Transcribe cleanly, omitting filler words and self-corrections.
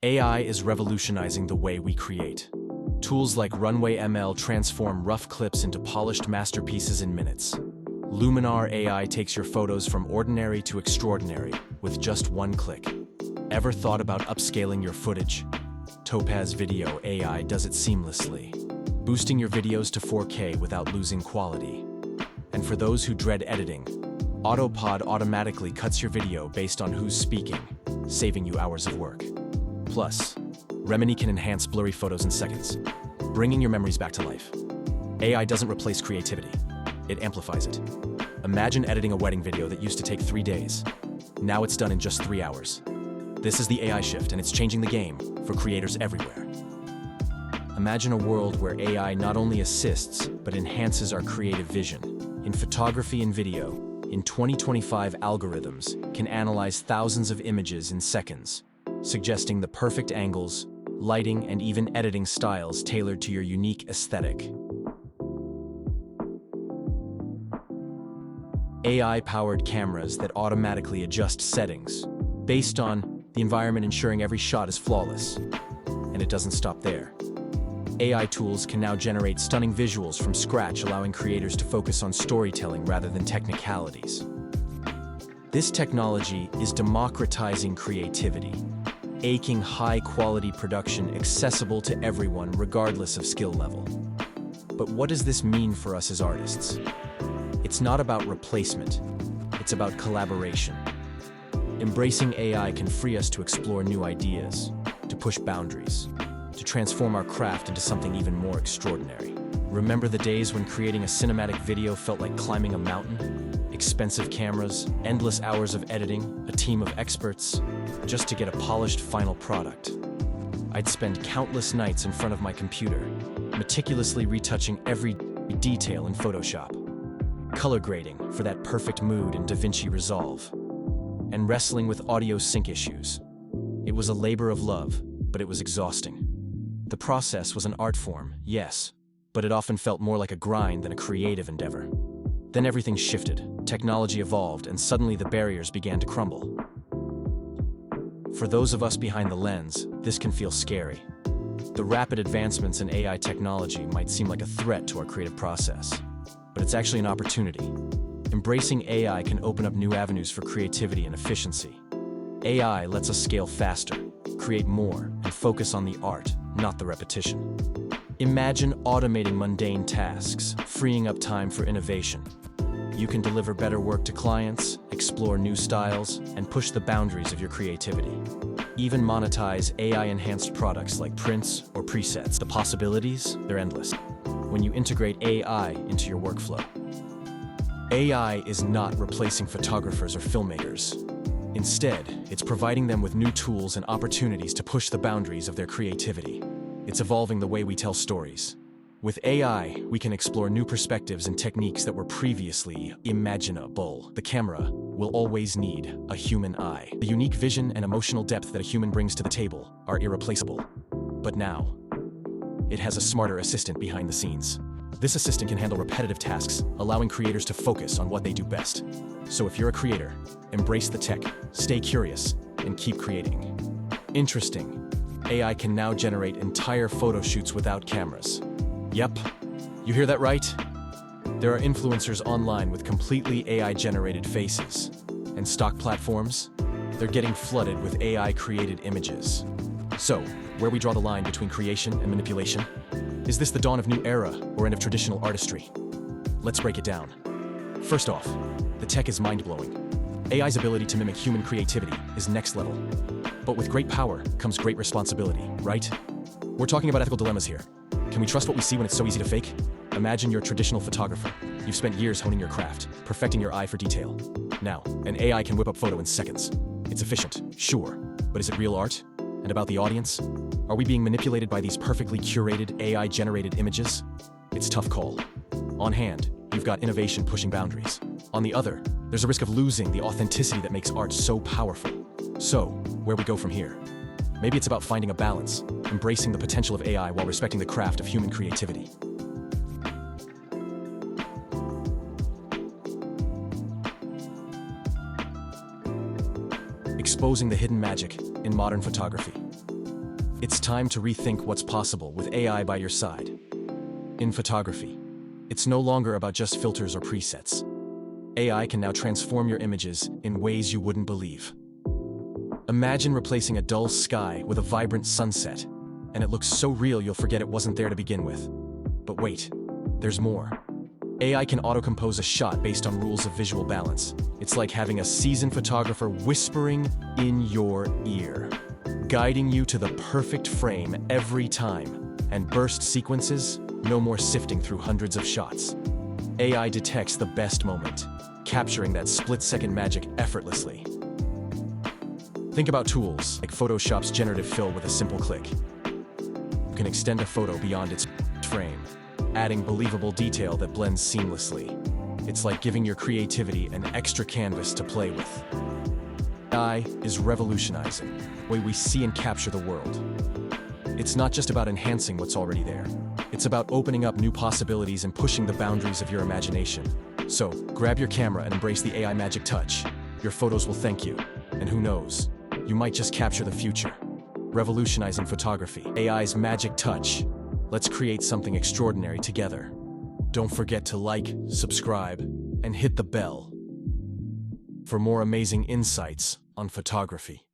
AI is revolutionizing the way we create. Tools like Runway ML transform rough clips into polished masterpieces in minutes. Luminar AI takes your photos from ordinary to extraordinary with just one click. Ever thought about upscaling your footage? Topaz Video AI does it seamlessly, boosting your videos to 4K without losing quality. And for those who dread editing, Autopod automatically cuts your video based on who's speaking, saving you hours of work. Plus, Remini can enhance blurry photos in seconds, bringing your memories back to life. AI doesn't replace creativity, it amplifies it. Imagine editing a wedding video that used to take 3 days. Now it's done in just 3 hours. This is the AI shift, and it's changing the game for creators everywhere. Imagine a world where AI not only assists, but enhances our creative vision. In photography and video, in 2025, algorithms can analyze thousands of images in seconds, suggesting the perfect angles, lighting, and even editing styles tailored to your unique aesthetic. AI-powered cameras that automatically adjust settings based on the environment, ensuring every shot is flawless. And it doesn't stop there. AI tools can now generate stunning visuals from scratch, allowing creators to focus on storytelling rather than technicalities. This technology is democratizing creativity, making high-quality production accessible to everyone regardless of skill level. But what does this mean for us as artists? It's not about replacement, it's about collaboration. Embracing AI can free us to explore new ideas, to push boundaries, to transform our craft into something even more extraordinary. Remember the days when creating a cinematic video felt like climbing a mountain? Expensive cameras, endless hours of editing, a team of experts, just to get a polished final product. I'd spend countless nights in front of my computer, meticulously retouching every detail in Photoshop, color grading for that perfect mood in DaVinci Resolve, and wrestling with audio sync issues. It was a labor of love, but it was exhausting. The process was an art form, yes, but it often felt more like a grind than a creative endeavor. Then everything shifted, technology evolved, and suddenly the barriers began to crumble. For those of us behind the lens, this can feel scary. The rapid advancements in AI technology might seem like a threat to our creative process, but it's actually an opportunity. Embracing AI can open up new avenues for creativity and efficiency. AI lets us scale faster, create more, and focus on the art, not the repetition. Imagine automating mundane tasks, freeing up time for innovation. You can deliver better work to clients, explore new styles, and push the boundaries of your creativity. Even monetize AI-enhanced products like prints or presets. The possibilities, they're endless when you integrate AI into your workflow. AI is not replacing photographers or filmmakers. Instead, it's providing them with new tools and opportunities to push the boundaries of their creativity. It's evolving the way we tell stories. With AI, we can explore new perspectives and techniques that were previously imaginable. The camera will always need a human eye. The unique vision and emotional depth that a human brings to the table are irreplaceable. But now, it has a smarter assistant behind the scenes. This assistant can handle repetitive tasks, allowing creators to focus on what they do best. So if you're a creator, embrace the tech, stay curious, and keep creating. Interesting. AI can now generate entire photo shoots without cameras. Yep, you hear that right? There are influencers online with completely AI-generated faces. And stock platforms? They're getting flooded with AI-created images. So, where we draw the line between creation and manipulation? Is this the dawn of new era or end of traditional artistry? Let's break it down. First off, the tech is mind-blowing. AI's ability to mimic human creativity is next level. But with great power comes great responsibility, right? We're talking about ethical dilemmas here. Can we trust what we see when it's so easy to fake? Imagine you're a traditional photographer. You've spent years honing your craft, perfecting your eye for detail. Now, an AI can whip up photo in seconds. It's efficient, sure, but is it real art? And about the audience? Are we being manipulated by these perfectly curated AI-generated images? It's a tough call. On hand, you've got innovation pushing boundaries. On the other, there's a risk of losing the authenticity that makes art so powerful. So, where we go from here? Maybe it's about finding a balance, embracing the potential of AI while respecting the craft of human creativity. Exposing the hidden magic in modern photography. It's time to rethink what's possible with AI by your side. In photography, it's no longer about just filters or presets. AI can now transform your images in ways you wouldn't believe. Imagine replacing a dull sky with a vibrant sunset, and it looks so real you'll forget it wasn't there to begin with. But wait, there's more. AI can auto-compose a shot based on rules of visual balance. It's like having a seasoned photographer whispering in your ear, guiding you to the perfect frame every time. And burst sequences? No more sifting through hundreds of shots. AI detects the best moment, capturing that split-second magic effortlessly. Think about tools like Photoshop's generative fill with a simple click. You can extend a photo beyond its frame, adding believable detail that blends seamlessly. It's like giving your creativity an extra canvas to play with. AI is revolutionizing the way we see and capture the world. It's not just about enhancing what's already there. It's about opening up new possibilities and pushing the boundaries of your imagination. So, grab your camera and embrace the AI magic touch. Your photos will thank you. And who knows, you might just capture the future. Revolutionizing photography. AI's magic touch. Let's create something extraordinary together. Don't forget to like, subscribe, and hit the bell for more amazing insights on photography.